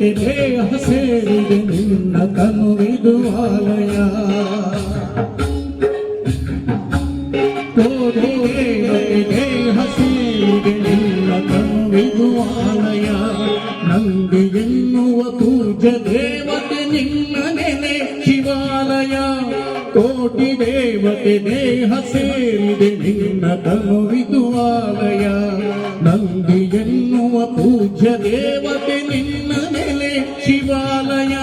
ದೇವತೆ ದೇಹ ಸೇರಿದೆ ನಿನ್ನ ತನುವಿದು ಆಲಯ ದೇವತೆ ದೇಹ ಸೇರಿದೆ ನಿನ್ನ ತನುವಿದು ಆಲಯ ನಂದಿ ಎನ್ನುವ ಪೂಜ ದೇವತೆ ನಿನ್ನ ನೆಲೆ ಶಿವಾಲಯ ಕೋಟಿ ದೇವತೆ ದೇಹ ಸೇರಿದೆ ನಿನ್ನ ತನುವಿದು ಆಲಯ ನಂದಿ ಎನ್ನುವ ಪೂಜ್ಯ ದೇವತೆ ನಿನ್ನ ನೆಲೆ ಶಿವಾಲಯ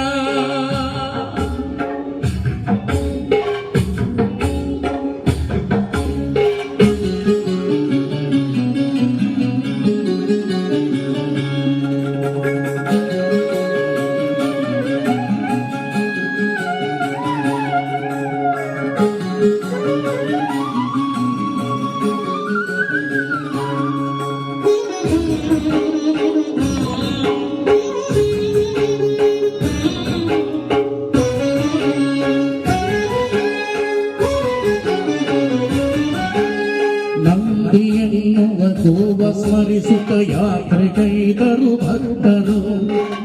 ನಂದಿಯನ್ನುವ ಗೋವ ಸ್ಮರಿಸುತ್ತ ಯಾತ್ರೆಗೈದರು ಭಕ್ತರು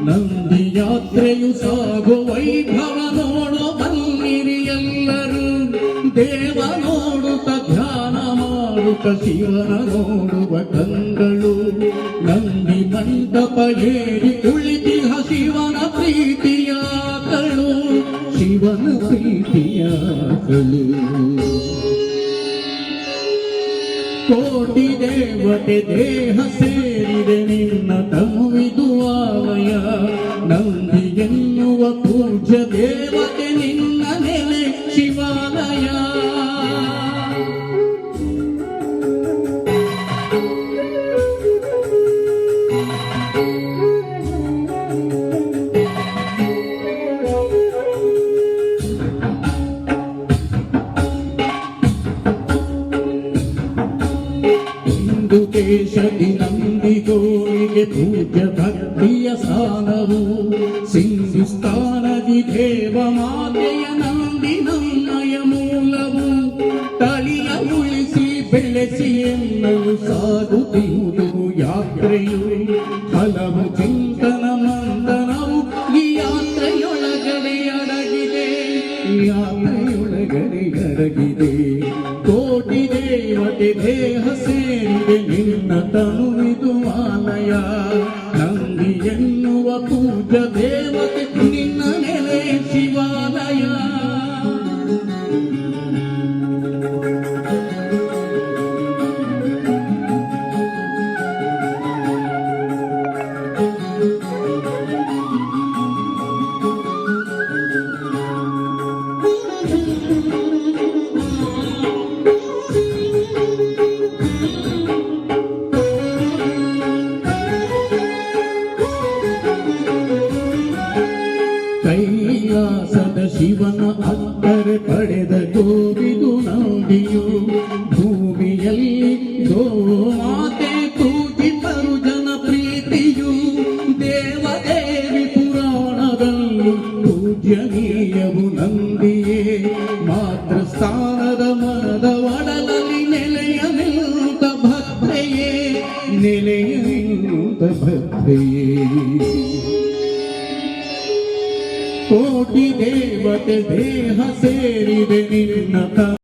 ನಂದಿ ಯಾತ್ರೆಯು ಸಾಗೋ ವೈಭವ ನೋಡೋ ಬನ್ನಿರಿ ಎಲ್ಲರೂ ದೇವ ನೋಡುತ್ತ ಧ್ಯಾನ ಮಾಡುತ್ತ ಶಿವನ ನೋಡುವ ಕಂಗಳು ನಂದಿ ಮಂಟಪ ಏರಿ ಕುಳಿತಿಹ ಶಿವನ ಪ್ರೀತಿಯಾಗಳು ಶಿವನ ಪ್ರೀತಿಯಾಗಳು ಕೋಟಿ ದೇವತೆ ದೇಹ ಸೇರಿದೆ ನಿನ್ನ ತನುವಿದು ಆಲಯ ನಂದಿ ಎನ್ನುವ ಪೂಜ್ಯ ದೇವತೆ ನಿನ್ನ ನೆಲೆ ಶಿವಾಲಯ ಕೇಶದಿ ನಂದಿಗೋವಿಗೆ ಪೂಜ್ಯ ಭಕ್ತಿಯ ಸ್ಥಾನವು ಸಿಂಧುಸ್ಥಾನದಿ ದೇವ ಮಾತೆಯ ನಂದಿ ನನ್ನಯ ಮೂಲವು ತಳಿಯ ಉಳಿಸಿ ಬೆಳೆಸಿ ಎನ್ನಲು ಸಾಗುತ್ತಿರುವುದು ಯಾತ್ರೆಯು ಹಲವು ಚಿಂತನ ಮಂದನವು ಈ ಯಾತ್ರೆಯೊಳಗಡೆ ಅಡಗಿದೆ ಅಡಗಿದೆ ಕೋಟಿ ದೇವತೆ ದೇಹ ಸೇರಿದೆ ನಿನ್ನ ತನುವಿದು ಆಲಯ ನಂದಿ ಎನ್ನುವ ಪೂಜ ದೇವತೆ ನಿನ್ನ ನೆಲೆ ಶಿವಾಲಯ ಕೈಲಾಸದ ಶಿವನ ಅಕ್ಕರೆ ಪಡೆದ ಗೋವಿದು ನಂದಿಯು ಭೂಮಿಯಲ್ಲಿ ಗೋಮಾತೆ ಪೂಜಿತರು ಜನ ಪ್ರೀತಿಯು ದೇವದೇವಿ ಪುರಾಣದಲ್ಲೂ ಪೂಜ್ಯನೀಯವು ನಂದಿಯೇ ಮಾತೃಸ್ಥಾನದ ಮನದ ಒಡಲಲ್ಲಿ ನೆಲೆಯ ನಿಂತ ಭದ್ರೆಯೇ ನೆಲೆಯ ನಿಂತ ಭದ್ರೆಯೇ ಕೋಟಿ ದೇವತೆ ದೇಹ ಸೇರಿದೆ ನಿನ್ನ